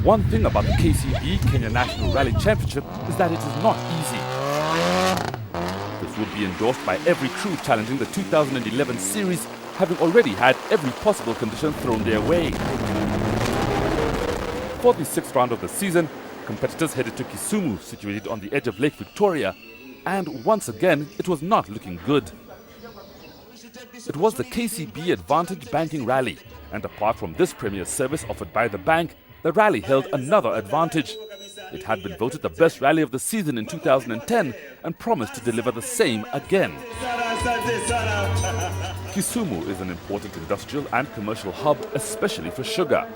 One thing about the KCB, Kenya National Rally Championship, is that it is not easy. This would be endorsed by every crew challenging the 2011 series, having already had every possible condition thrown their way. For the sixth round of the season, competitors headed to Kisumu, situated on the edge of Lake Victoria, and once again, it was not looking good. It was the KCB Advantage Banking Rally, and apart from this premier service offered by the bank, the rally held another advantage. It had been voted the best rally of the season in 2010 and promised to deliver the same again. Kisumu is an important industrial and commercial hub, especially for sugar.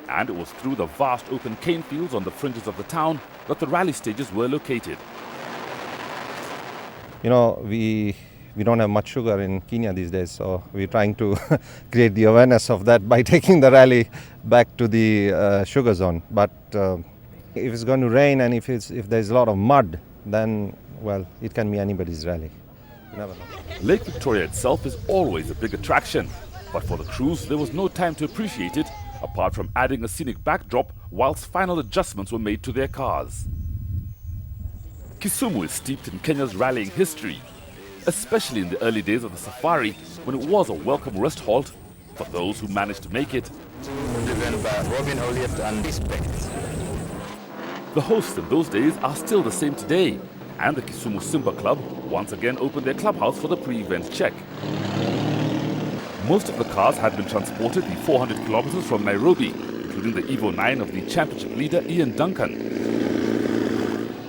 And it was through the vast open cane fields on the fringes of the town that the rally stages were located. You know, we don't have much sugar in Kenya these days, so we're trying to create the awareness of that by taking the rally back to the sugar zone. But if it's going to rain and if there's a lot of mud, then, well, it can be anybody's rally. You never know. Lake Victoria itself is always a big attraction, but for the crews, there was no time to appreciate it, apart from adding a scenic backdrop whilst final adjustments were made to their cars. Kisumu is steeped in Kenya's rallying history, especially in the early days of the safari, when it was a welcome rest halt for those who managed to make it. The hosts in those days are still the same today, and the Kisumu Simba Club once again opened their clubhouse for the pre-event check. Most of the cars had been transported the 400 kilometers from Nairobi, including the Evo 9 of the championship leader Ian Duncan.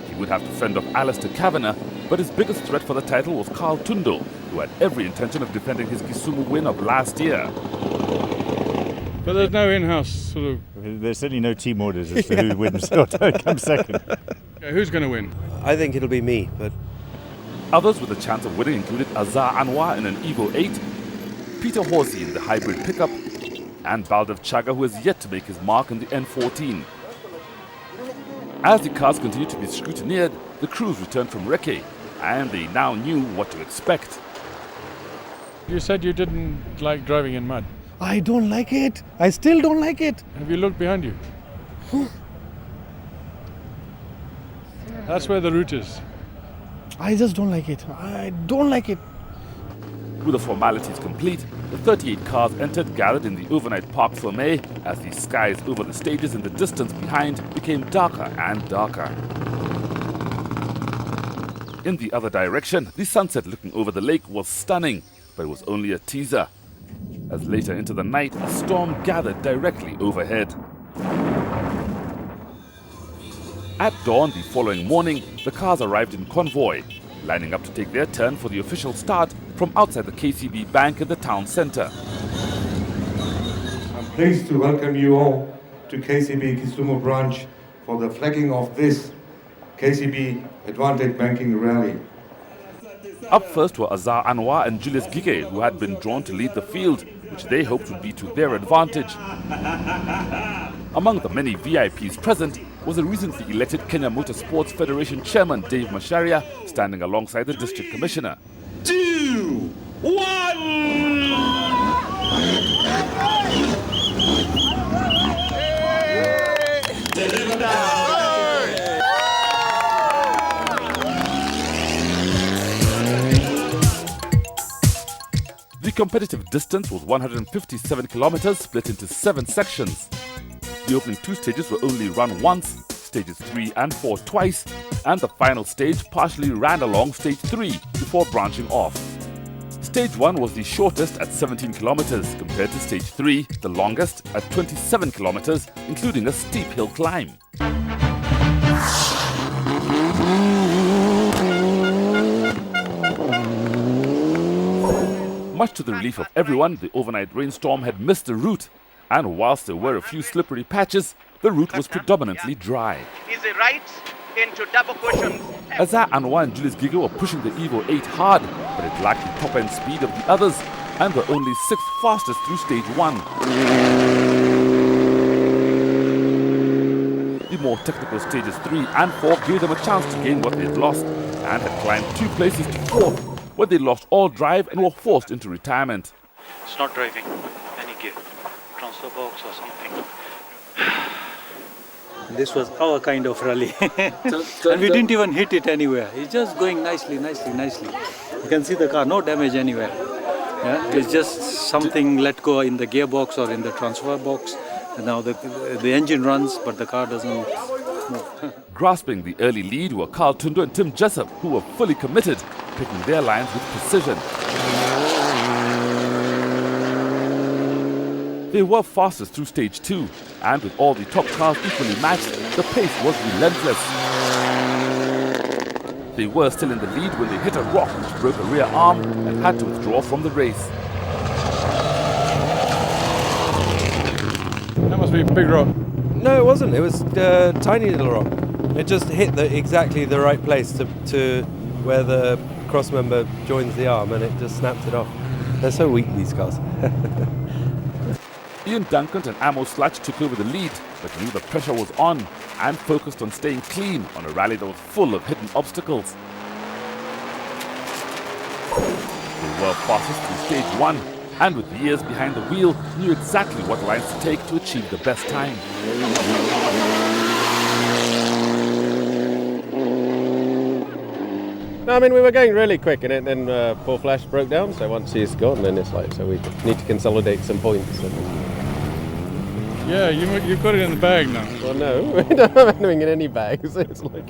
He would have to fend off Alistair Kavanagh, but his biggest threat for the title was Carl Tundo, who had every intention of defending his Kisumu win of last year. But there's no in-house sort of... There's certainly no team orders as to who wins or comes second. Yeah, who's going to win? I think it'll be me, but... Others with a chance of winning included Azar Anwar in an Evo 8, Peter Horsey in the hybrid pickup, and Baldev Chaga, who has yet to make his mark in the N14. As the cars continued to be scrutineered, the crews returned from recce, and they now knew what to expect. You said you didn't like driving in mud. I don't like it. I still don't like it. Have you looked behind you? That's where the route is. I just don't like it. I don't like it. With the formalities complete, the 38 cars entered gathered in the overnight Parc Fermé as the skies over the stages in the distance behind became darker and darker. In the other direction, the sunset looking over the lake was stunning, but it was only a teaser, as later into the night a storm gathered directly overhead. At dawn the following morning, the cars arrived in convoy, lining up to take their turn for the official start from outside the KCB Bank in the town centre. I'm pleased to welcome you all to KCB Kisumu branch for the flagging of this KCB Advantage Banking Rally. Up first were Azar Anwar and Julius Gige, who had been drawn to lead the field, which they hoped would be to their advantage. Among the many VIPs present was the recently elected Kenya Motorsports Federation Chairman Dave Masharia, standing alongside the District Commissioner. 2, 1! The competitive distance was 157 kilometers, split into 7 sections. The opening 2 stages were only run once, stages 3 and 4 twice, and the final stage partially ran along stage 3 before branching off. Stage 1 was the shortest at 17 kilometers compared to stage 3, the longest, at 27 kilometers, including a steep hill climb. Much to the relief of everyone, the overnight rainstorm had missed the route, and whilst there were a few slippery patches, the route was predominantly dry. Is a right into double cushions. Azar Anwar and Julius Gigo were pushing the Evo 8 hard, but it lacked the top-end speed of the others, and were only 6th fastest through stage 1. The more technical stages 3 and 4 gave them a chance to gain what they'd lost, and had climbed 2 places to 4th, where they lost all drive and were forced into retirement. It's not driving any gear, transfer box or something. This was our kind of rally. And we didn't even hit it anywhere. It's just going nicely. You can see the car, no damage anywhere. Yeah? It's just something let go in the gearbox or in the transfer box. And now the engine runs, but the car doesn't move. Grasping the early lead were Carl Tundo and Tim Jessup, who were fully committed, picking their lines with precision. They were fastest through stage 2, and with all the top cars equally matched, the pace was relentless. They were still in the lead when they hit a rock which broke a rear arm and had to withdraw from the race. That must be a big rock. No, it wasn't. It was a tiny little rock. It just hit exactly the right place to where the cross member joins the arm, and it just snapped it off. They're so weak, these cars. Ian Duncan and Amo Slutch took over the lead, but knew the pressure was on and focused on staying clean on a rally that was full of hidden obstacles. They were fastest through stage 1, and with years behind the wheel, knew exactly what lines to take to achieve the best time. No, I mean, we were going really quick, and then poor Flash broke down. So once he's gone, then it's like, so we need to consolidate some points. Yeah, you got it in the bag now. Well, no, we don't have anything in any bags. It's like